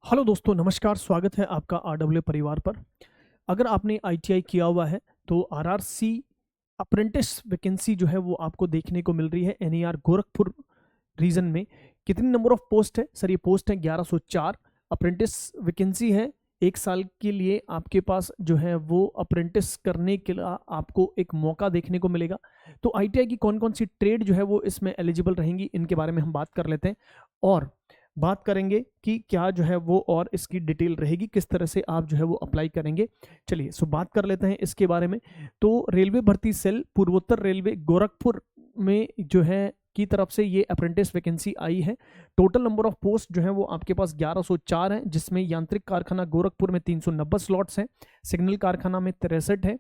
Hello दोस्तों, नमस्कार। स्वागत है आपका आरडब्ल्यू परिवार पर। अगर आपने आईटीआई किया हुआ है तो आरआरसी अप्रेंटिस वैकेंसी जो है वो आपको देखने को मिल रही है एनईआर गोरखपुर रीजन में। कितनी नंबर ऑफ पोस्ट है सर? ये पोस्ट है 1104। अप्रेंटिस वैकेंसी है। 1 साल के लिए आपके पास जो है वो अप्रेंटिस करने के लिए आपको एक मौका देखने को मिलेगा। तो आईटीआई की कौन कौन सी ट्रेड जो है वो इसमें एलिजिबल रहेंगी, इनके बारे में हम बात कर लेते हैं और बात करेंगे कि क्या जो है वो और इसकी डिटेल रहेगी, किस तरह से आप जो है वो अप्लाई करेंगे। चलिए बात कर लेते हैं इसके बारे में। तो रेलवे भर्ती सेल पूर्वोत्तर रेलवे गोरखपुर में जो है की तरफ से ये अप्रेंटिस वैकेंसी आई है। टोटल नंबर ऑफ पोस्ट जो है वो आपके पास 1104 है, जिसमें यांत्रिक कारखाना गोरखपुर में 390 स्लॉट्स हैं, सिग्नल कारखाना में 63 है,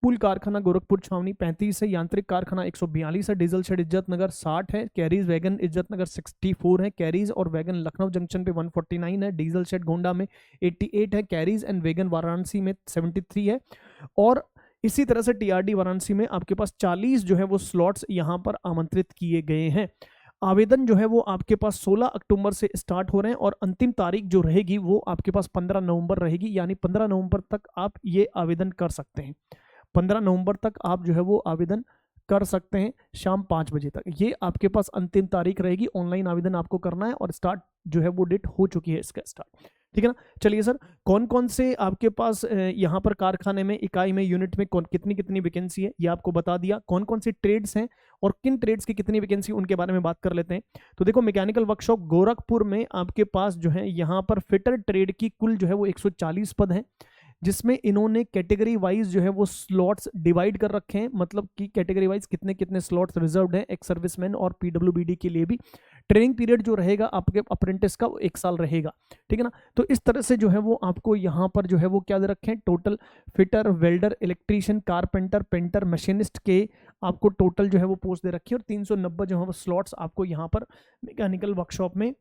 पुल कारखाना गोरखपुर छावनी 35 है, यांत्रिक कारखाना 142 है, डीजल शेड इज्जत नगर 60 है, कैरीज वैगन इज्जत नगर 64 है, कैरीज और वैगन लखनऊ जंक्शन पे 149 है, डीजल शेड गोंडा में 88 है, कैरीज एंड वैगन वाराणसी में 73 है। और इसी तरह से टीआरडी वाराणसी में आपके पास 40 जो है वो स्लॉट्स यहाँ पर आमंत्रित किए गए हैं। आवेदन जो है वो आपके पास 16 अक्टूबर से स्टार्ट हो रहे हैं और अंतिम तारीख जो रहेगी वो आपके पास 15 नवंबर रहेगी, यानी 15 नवंबर तक आप ये आवेदन कर सकते हैं। 15 नवंबर तक आप जो है वो आवेदन कर सकते हैं शाम 5 बजे तक। ये आपके पास अंतिम तारीख रहेगी। ऑनलाइन आवेदन आपको करना है और स्टार्ट जो है वो डेट हो चुकी है इसका स्टार्ट, ठीक है ना। चलिए सर, कौन कौन से आपके पास यहाँ पर कारखाने में, इकाई में, यूनिट में कौन कितनी कितनी वैकेंसी है ये आपको बता दिया। कौन कौन सी ट्रेड्स हैं और किन ट्रेड्स की कितनी वैकेंसी, उनके बारे में बात कर लेते हैं। तो देखो, मैकेनिकल वर्कशॉप गोरखपुर में आपके पास जो है यहाँ पर फिटर ट्रेड की कुल जो है वो 140 पद हैं, जिसमें इन्होंने कैटेगरी वाइज जो है वो स्लॉट्स डिवाइड कर रखे हैं। मतलब कि कैटेगरी वाइज कितने कितने स्लॉट्स रिजर्व्ड हैं एक्स सर्विसमैन और पीडब्ल्यूबीडी के लिए भी। ट्रेनिंग पीरियड जो रहेगा आपके अप्रेंटिस का वो 1 साल रहेगा, ठीक है ना। तो इस तरह से जो है वो आपको यहाँ पर जो है वो क्या दे रखे हैं, total fitter, welder, electrician, carpenter, painter, machinist के आपको टोटल जो है वो पोस्ट दे रखी है और 390 जो है वो स्लॉट्स आपको यहाँ पर मैकेनिकल वर्कशॉप में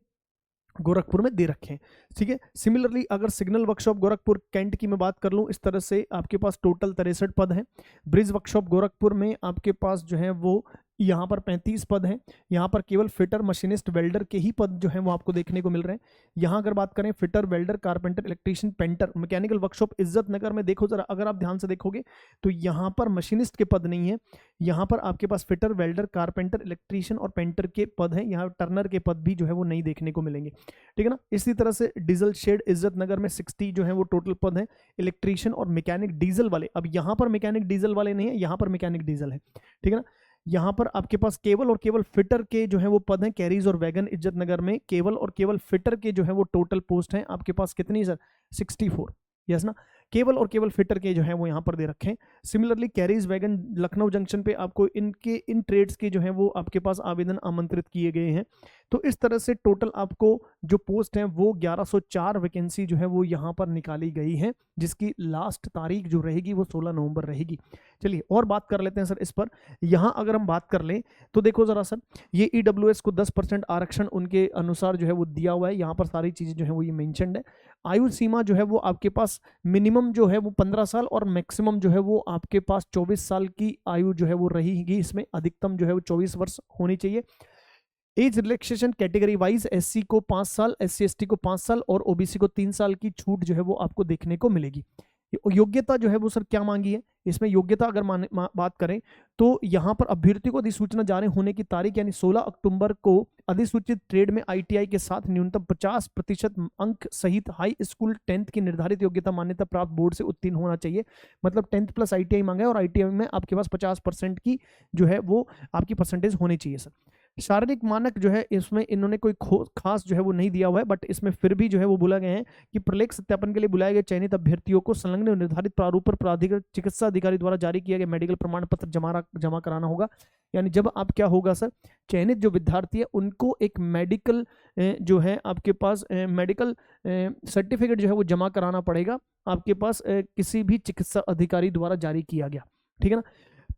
गोरखपुर में दे रखे हैं, ठीक है। सिमिलरली अगर सिग्नल वर्कशॉप गोरखपुर कैंट की मैं बात कर लूँ, इस तरह से आपके पास टोटल 63 पद हैं। ब्रिज वर्कशॉप गोरखपुर में आपके पास जो है वो यहाँ पर 35 पद हैं। यहाँ पर केवल फिटर, मशीनिस्ट, वेल्डर के ही पद जो है वो आपको देखने को मिल रहे हैं। यहाँ अगर बात करें fitter, welder, carpenter, electrician, painter, mechanical workshop इज्जत नगर में देखो जरा, अगर आप ध्यान से देखोगे तो यहाँ पर मशीनिस्ट के पद नहीं है। यहाँ पर आपके पास फिटर, वेल्डर, कारपेंटर, इलेक्ट्रीशियन और पेंटर के पद हैं। यहाँ टर्नर के पद भी जो है वो नहीं देखने को मिलेंगे, ठीक है ना। इसी तरह से डीजल शेड इज्जत नगर में 60 जो है वो टोटल पद है, इलेक्ट्रीशियन और मैकेनिक डीजल वाले। अब यहाँ पर मैकेनिक डीजल वाले नहीं है, यहाँ पर मैकेनिक डीजल है, ठीक है ना। यहाँ पर आपके पास केवल और केवल फिटर के जो है वो पद हैं। कैरीज और वैगन इज्जत नगर में केवल और केवल फिटर के जो है वो टोटल पोस्ट हैं आपके पास कितनी सर? 64, यस ना। केवल और केवल फिटर के जो है वो यहाँ पर दे रखे हैं। Similarly carries wagon Lucknow junction पे आपको इनके इन ट्रेड्स के जो है वो आपके पास आवेदन आमंत्रित किए गए हैं। तो इस तरह से टोटल आपको जो पोस्ट हैं वो 1104 वैकेंसी जो है वो यहाँ पर निकाली गई है, जिसकी लास्ट तारीख जो रहेगी वो 16 नवंबर रहेगी। चलिए और बात कर लेते हैं सर इस पर। यहाँ अगर हम बात कर लें तो देखो जरा सर, ये ईडब्ल्यूएस को 10% आरक्षण उनके अनुसार जो है वो दिया हुआ है। यहाँ पर सारी चीज़ें जो है वो ये मेंशन्ड है। आयु सीमा जो है वो आपके पास मिनिमम जो है वो 15 साल और मैक्सिमम जो है वो आपके पास 24 साल की आयु जो है वो रहेगी। इसमें अधिकतम जो है वो 24 वर्ष होनी चाहिए। Age relaxation category wise SC को 5 साल, एससी एसटी को 5 साल और ओबीसी को 3 साल की छूट जो है वो आपको देखने को मिलेगी। योग्यता जो है वो सर क्या मांगी है इसमें? योग्यता अगर बात करें तो यहाँ पर अभ्यर्थी को अधिसूचना जारी होने की तारीख यानी 16 अक्टूबर को अधिसूचित ट्रेड में आईटीआई के साथ न्यूनतम 50% अंक सहित हाई स्कूल 10th की निर्धारित योग्यता मान्यता प्राप्त बोर्ड से उत्तीर्ण होना चाहिए। मतलब 10th प्लस आईटीआई मांगा है और आईटीआई में आपके पास 50% की जो है वो आपकी परसेंटेज होनी चाहिए सर। शारीरिक मानक जो है इसमें इन्होंने कोई खास जो है वो नहीं दिया हुआ है, बट इसमें फिर भी जो है वो बोला गया है कि प्रलेख सत्यापन के लिए बुलाए गए चयनित अभ्यर्थियों को संलग्न निर्धारित प्रारूप पर प्राधिकृत चिकित्सा अधिकारी द्वारा जारी किया गया मेडिकल प्रमाण पत्र जमा कराना होगा। यानी जब आप क्या होगा सर, चयनित जो विद्यार्थी है उनको एक मेडिकल जो है आपके पास मेडिकल सर्टिफिकेट जो है वो जमा कराना पड़ेगा आपके पास किसी भी चिकित्सा अधिकारी द्वारा जारी किया गया, ठीक है ना।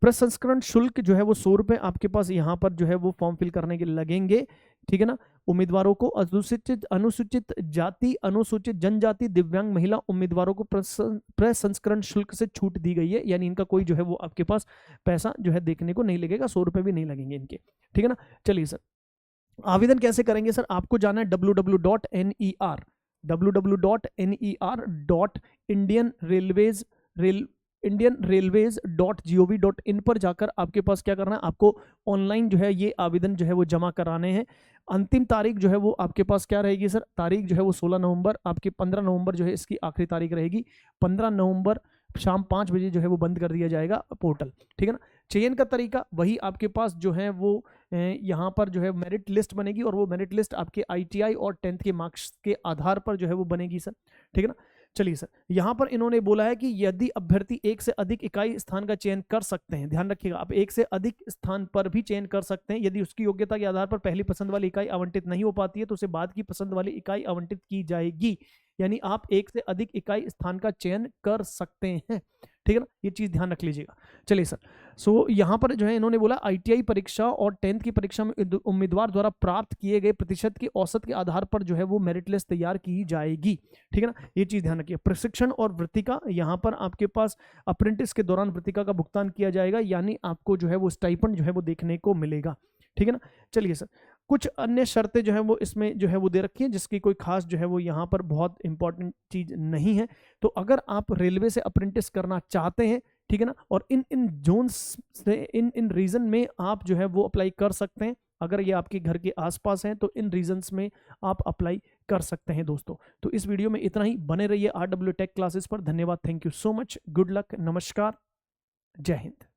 प्रसंस्करण शुल्क जो है वो 100 रुपये आपके पास यहाँ पर जो है वो फॉर्म फिल करने के लगेंगे, ठीक है ना। उम्मीदवारों को अनुसूचित जाति, अनुसूचित जनजाति, दिव्यांग महिला उम्मीदवारों को प्रसंस्करण शुल्क से छूट दी गई है। यानी इनका कोई जो है वो आपके पास पैसा जो है देखने को नहीं लगेगा, 100 रुपये भी नहीं लगेंगे इनके, ठीक है ना। चलिए सर, आवेदन कैसे करेंगे सर? आपको जाना है www.ner www.ner.indianrailways.gov.in पर जाकर आपके पास क्या करना है, आपको ऑनलाइन जो है ये आवेदन जो है वो जमा कराने हैं। अंतिम तारीख जो है वो आपके पास क्या रहेगी सर, तारीख जो है वो 16 नवंबर, आपके 15 नवंबर जो है इसकी आखिरी तारीख रहेगी। 15 नवंबर शाम 5 बजे जो है वो बंद कर दिया जाएगा पोर्टल, ठीक है ना। चयन का तरीका वही आपके पास जो है वो यहाँ पर जो है मेरिट लिस्ट बनेगी, और वो मेरिट लिस्ट आपके ITI और 10th के मार्क्स के आधार पर जो है वो बनेगी सर, ठीक है ना। चलिए सर, यहाँ पर इन्होंने बोला है कि यदि अभ्यर्थी एक से अधिक इकाई स्थान का चयन कर सकते हैं, ध्यान रखिएगा, आप एक से अधिक स्थान पर भी चयन कर सकते हैं। यदि उसकी योग्यता के आधार पर पहली पसंद वाली इकाई आवंटित नहीं हो पाती है तो उसे बाद की पसंद वाली इकाई आवंटित की जाएगी। यानी आप एक से अधिक इकाई स्थान का चयन कर सकते हैं, ठीक है ना, ये चीज ध्यान रख लीजिएगा। चलिए सर, सो यहाँ पर जो है इन्होंने बोला ITI परीक्षा और 10th की परीक्षा में उम्मीदवार द्वारा प्राप्त किए गए प्रतिशत के औसत के आधार पर जो है वो मेरिट लिस्ट तैयार की जाएगी, ठीक है ना, ये चीज ध्यान रखिए। प्रशिक्षण और वृत्तिका, यहाँ पर आपके पास अप्रेंटिस के दौरान वृत्तिका का भुगतान किया जाएगा, यानी आपको जो है वो स्टाइपेंड जो है वो देखने को मिलेगा, ठीक है ना। चलिए सर, कुछ अन्य शर्तें जो है वो इसमें जो है वो दे रखी है, जिसकी कोई खास जो है वो यहाँ पर बहुत इंपॉर्टेंट चीज नहीं है। तो अगर आप रेलवे से अप्रेंटिस करना चाहते हैं, ठीक है ना, और इन जोन्स से इन रीजन में आप जो है वो अप्लाई कर सकते हैं। अगर ये आपके घर के आसपास हैं तो इन रीजन्स में आप अप्लाई कर सकते हैं दोस्तों। तो इस वीडियो में इतना ही, बने रहिए RW टेक क्लासेस पर। धन्यवाद, thank you so much, good luck, नमस्कार, जय हिंद।